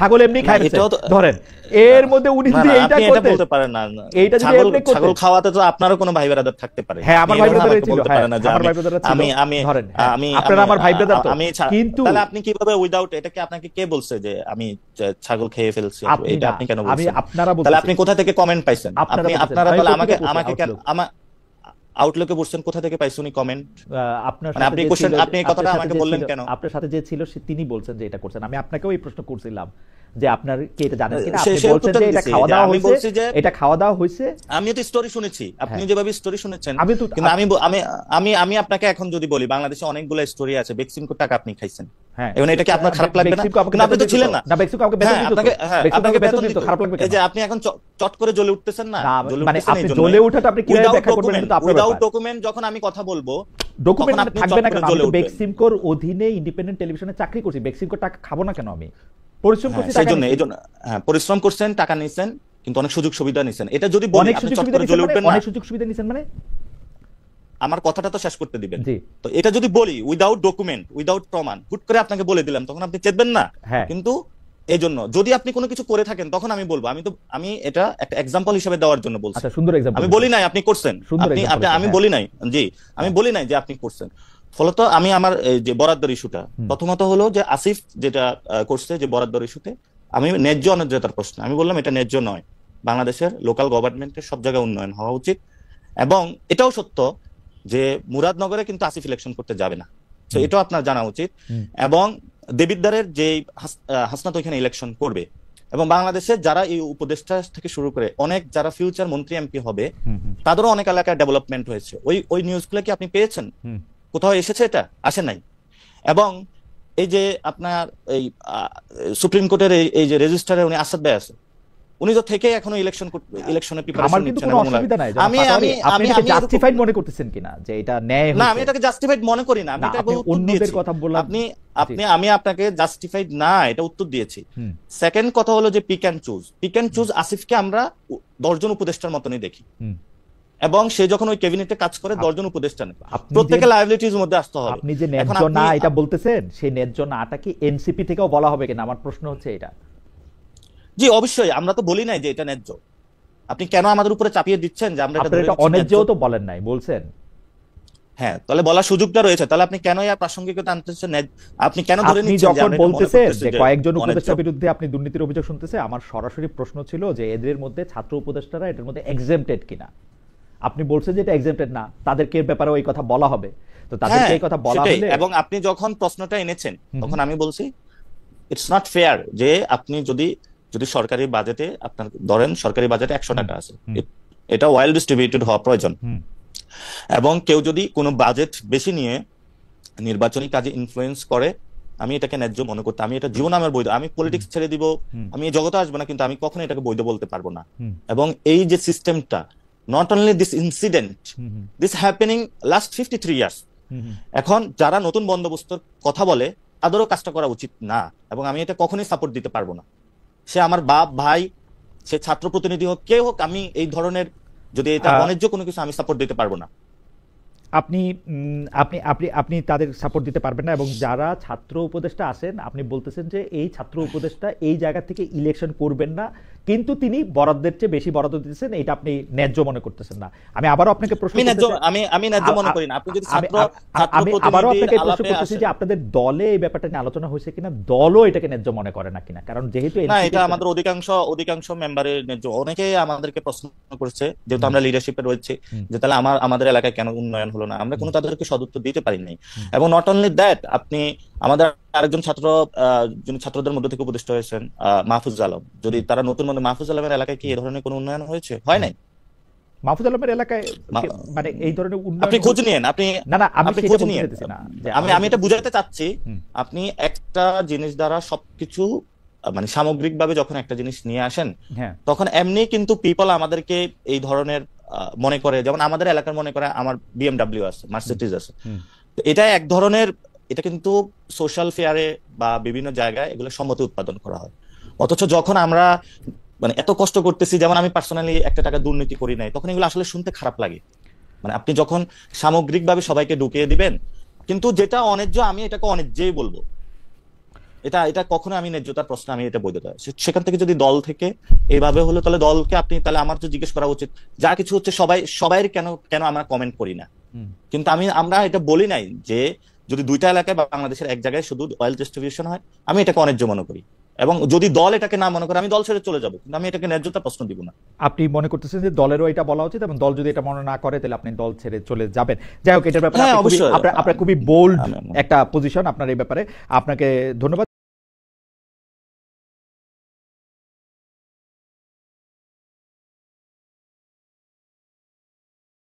ছাগল এমনি খায় ধরেন, এর মধ্যে উনি যদি এইটা করতে বলতে পারেন না, এইটা যদি এমনি করতে, ছাগল খাওয়াতে তো আপনারও কোনো ভাই ব্রাদার থাকতে পারে। হ্যাঁ, আমার ভাই ব্রাদার ছিল, হ্যাঁ আমার ভাই ব্রাদার ছিল, আমি ধরেন আপনারা আমার ভাই ব্রাদার তো, কিন্তু তাহলে আপনি কিভাবে উইদাউট, এটাকে আপনাকে কে বলছে যে আমি ছাগল খেয়ে ফেলছি, এটা আপনি কেন বলছেন? আপনারা বলছেন, তাহলে আপনি কোথা থেকে কমেন্ট পাইছেন? আপনারা তাহলে আমাকে আউটলুকে বলছেন, কোথা থেকে পাইছেন উনি কমেন্ট? আপনার আপনি এই কথাটা আমাকে বললেন কেন? আপনার সাথে যে ছিল তিনি বলছেন যে এটা করছেন। আমি আপনাকেও এই প্রশ্ন করছিলাম যে আপনার কি এটা জানেন কিনা, আপনি বলছেন যে এটা খাওয়া দাওয়া হয়েছে, এটা খাওয়া দাওয়া হয়েছে। আমি তো স্টোরি শুনেছি, আপনি যেভাবে স্টোরি শুনেছেন, কিন্তু আমি আপনাকে এখন যদি বলি, বাংলাদেশে অনেকগুলো স্টোরি আছে, বেক্সিমকোর টাকা আপনি খাইছেন, হ্যাঁ এবং এটা কি আপনার খারাপ লাগবে না? কিন্তু আপনি তো ছিলেন না। না, বেক্সিমকো আমাকে বেতন দিত, আপনাকে বেতন দিত, খারাপ লাগবে কেন? এই যে আপনি এখন চট করে জ্বলে উঠতেছেন না, মানে আপনি জ্বলে ওঠাটা আপনি কিভাবে ব্যাখ্যা করবেন? কিন্তু আপনার উইদাউট ডকুমেন্ট যখন আমি কথা বলবো, ডকুমেন্ট থাকবে না কেন? আমি বেক্সিমকোর অধীনে ইন্ডিপেন্ডেন্ট টেলিভিশনে চাকরি করছি, বেক্সিমকোর টাকা খাবো না কেন? আমি পরিশ্রম করছি, এইজন্য পরিশ্রম করছেন, টাকা নিছেন, কিন্তু অনেক সুযোগ সুবিধা নিছেন। এটা যদি বলি আপনি চট করে জ্বলে উঠবেন না। অনেক সুযোগ সুবিধা নিছেন মানে? আমার কথাটা তো শেষ করতে দিবেন। তো এটা যদি বলি উইদাউট ডকুমেন্ট, উইদাউট প্রমাণ, হুট করে আপনাকে বলে দিলাম, তখন আপনি চেতবেন না। কিন্তু এই জন্য যদি আপনি কোনো কিছু করে থাকেন, তখন আমি বলবো। আমি এটা একটা এক্সাম্পল হিসেবে দেওয়ার জন্য বলছি। আচ্ছা, সুন্দর এক্সাম্পল। আমি বলি নাই আপনি করছেন, আমি বলি নাই, জি আমি বলি নাই যে আপনি করছেন। ফলত আমি আমার যে বরাদ্দের ইস্যুটা, প্রথমত হলো যে আসিফ যেটা করছে যে বরাদ্দের ইস্যুতে, আমি ন্যায্য অন্যায্যতার প্রশ্ন আমি বললাম এটা ন্যায্য নয়। বাংলাদেশের লোকাল গভর্নমেন্টের সব জায়গায় উন্নয়ন হওয়া উচিত, এবং এটাও সত্য যে মুরাদনগরে কিন্তু আসিফ ইলেকশন করতে যাবে না, তো এটাও আপনার জানা উচিত। এবং দেবিদ্বারের যে হাসনাত ওইখানে ইলেকশন করবে, এবং বাংলাদেশের যারা এই উপদেষ্টা থেকে শুরু করে অনেক যারা ফিউচার মন্ত্রী এমপি হবে, তাদেরও অনেক এলাকায় ডেভেলপমেন্ট হয়েছে। ওই নিউজগুলো কি আপনি পেয়েছেন? কোথাও এসেছে? এটা আসে নাই। এবং এই যে আপনার এই সুপ্রিম কোর্টের এই যে রেজিস্ট্রারে উনি আসাদ ভাই আছে, উনি তো থেকে এখনো ইলেকশনে প্রিপারেশন নিচ্ছেন। আমার কিন্তু কোনো অসুবিধা নাই। আমি জাস্টিফাইড মনে করতেছেন কিনা যে এটা ন্যায় হয়েছে? না, আমি এটাকে জাস্টিফাইড মনে করি না। আমি এটাকে অন্যদের কথা বললাম, আমি আপনাকে জাস্টিফাইড না এটা উত্তর দিয়েছি। সেকেন্ড কথা হলো যে পিক এন্ড চুজ আসিফকে আমরা 10 জন উপদেষ্টার মতনই দেখি, এবং সে যখন ওই ক্যাবিনেটে কাজ করে 10 জন উপদেষ্টা নেই, প্রত্যেকটা লায়াবিলিটির মধ্যে আসতে হবে। আপনি যে ন্যায্য না এটা বলতেছেন, সেই ন্যায্য নাটা কি এনসিপি থেকেও বলা হবে কিনা? আমার প্রশ্ন হচ্ছে এটা। জি অবশ্যই, আমরা তো বলি নাই যে এটা ন্যায্য। আপনি কেন আমাদের উপরে চাপিয়ে দিচ্ছেন যে আমরা এটা অন্যায্যও তো বলেন নাই, বলছেন। হ্যাঁ, তাহলে বলার সুযোগটা রয়েছে, তাহলে আপনি কেন এই প্রাসঙ্গিকতা আনতেছেন? আপনি কেন ধরে নিচ্ছেন যখন বলতেছেন যে কয়েকজন উপদেষ্টার বিরুদ্ধে আপনি দুর্নীতির অভিযোগ শুনতেছে? আমার সরাসরি প্রশ্ন ছিল যে এদের মধ্যে ছাত্র উপদেষ্টারা এটার মধ্যে এক্সেম্পটেড কিনা। আপনি বলছেন যে এটা এক্সেম্পটেড না, তাদেরকে ব্যাপারে ওই কথা বলা হবে, তো তাদেরকে এই কথা বলা হলে। এবং আপনি যখন প্রশ্নটা এনেছেন তখন আমি বলছি ইটস নট ফেয়ার যে আপনি যদি সরকারি বাজেটে আপনার ধরেন সরকারি বাজেটে 100 টাকা আছে, এটা ওয়েল ডিস্ট্রিবিউটেড হওয়া প্রয়োজন, এবং কেউ যদি কোনো বাজেট বেশি নিয়ে নির্বাচনী কাজে ইনফ্লুয়েন্স করে, আমি এটাকে ন্যায্য মনে করতে, আমি এটা জীবন আমার বৈধ, আমি পলিটিক্স ছেড়ে দিব, আমি এই জগতে আসবো না, কিন্তু আমি কখনো এটাকে বৈধ বলতে পারবো না। এবং এই যে সিস্টেমটা, not only this incident, this happening last 53 years. এখন যারা নতুন বন্দোবস্তর কথা বলে তাদেরও কাজটা করা উচিত না, এবং আমি এটা কখনোই সাপোর্ট দিতে পারবো না। সে আমার বাপ, ভাই, সে ছাত্র প্রতিনিধি হোক, কে হোক, আমি এই ধরনের যদি এটা অন্যায্য কোনো কিছু আমি সাপোর্ট দিতে পারবো না। আপনি আপনি আপনি আপনি তাদের সাপোর্ট দিতে পারবেন না, এবং যারা ছাত্র উপদেষ্টা আছেন আপনি বলতেছেন যে এই ছাত্র উপদেষ্টা এই জায়গা থেকে ইলেকশন করবেন না, কিন্তু তিনি বরাদ্দের চেয়ে বেশি বরাদ্দ দিতেছেন, এটা আপনি ন্যায্য মনে করতেছেন না। আমি আবারও আপনাকে প্রশ্ন আমি ন্যায্য মনে করি না। আপনি যদি আমি আবারও আপনাকে প্রশ্ন করতেছি যে আপনাদের দলে এই ব্যাপারটা নিয়ে আলোচনা হয়েছে কিনা, দলও এটাকে ন্যায্য মনে করে না কিনা? কারণ যেহেতু না, এটা আমাদের অধিকাংশ মেম্বারের ন্যায্য। অনেকেই আমাদেরকে প্রশ্ন করেছে, যেহেতু আমরা লিডারশিপে রয়েছে, যে তাহলে আমাদের এলাকায় কেন উন্নয়ন হলো না। আমরা কোনো তাদেরকে সদুত্তর দিতে পারি নাই। এবং নট অনলি দ্যাট, আপনি আমাদের আরেকজন ছাত্রদের মধ্যে থেকে উপদেষ্টা হয়েছেন মাহফুজ আলম, যদি তারা নতুন মাহফুজ আলমের এলাকায় কি এই ধরনের কোনো উন্নয়ন হয়েছে? হয় নাই। মাহফুজ আলমের এলাকায় মানে এই ধরনের উন্নয়ন আপনি খোঁজ নিয়েন, আপনি খোঁজ নিয়েন। আমি এটা বুঝাতে চাচ্ছি, আপনি একটা জিনিস দ্বারা সবকিছু মানে সামগ্রিকভাবে যখন একটা জিনিস নিয়ে আসেন, তখন এমনি কিন্তু পিপল আমাদেরকে এই ধরনের মনে করে, যেমন আমাদের এলাকার মনে করে আমার BMW আছে, মার্সিডিজ আছে, এটা এক ধরনের, এটা কিন্তু সোশ্যাল ফেয়ারে বা বিভিন্ন জায়গায় এগুলো সম্মতি উৎপাদন করা হয়। অথচ যখন আমরা মানে এত কষ্ট করতেছি, যেমন আমি পার্সোনালি 1 টাকা দুর্নীতি করি নাই, তখন এগুলো আসলে শুনতে খারাপ লাগে। মানে আপনি যখন সামগ্রিকভাবে সবাইকে ঢুকিয়ে দিবেন, কিন্তু যেটা অন্যায্য আমি এটাকে অন্যায্যই বলবো। এটা কখনো আমি ন্যায্যতার প্রশ্ন আমি এটা বৈধতা, সেখান থেকে যদি দল থেকে এইভাবে হলো তাহলে দলকে আপনি তাহলে আমার তো জিজ্ঞেস করা উচিত যা কিছু হচ্ছে সবাই কেন আমরা কমেন্ট করি না। কিন্তু আমরা এটা বলি নাই যে যদি দুইটা এলাকায় বাংলাদেশের এক জায়গায় শুধু অয়েল ডিস্ট্রিবিউশন হয় আমি এটাকে অন্যায্য মনে করি, এবং যদি দল এটাকে না মনে করে আমি দল ছেড়ে চলে যাবো, কিন্তু আমি এটাকে ন্যায্যতা প্রশ্ন দিব না। আপনি মনে করতেছেন যে দলেরও এটা বলা উচিত, এবং দল যদি এটা মনে না করে তাহলে আপনি দল ছেড়ে চলে যাবেন। যাই হোক, এটার ব্যাপারে আপনার খুবই বোল্ড একটা পজিশন আপনার এই ব্যাপারে। আপনাকে ধন্যবাদ।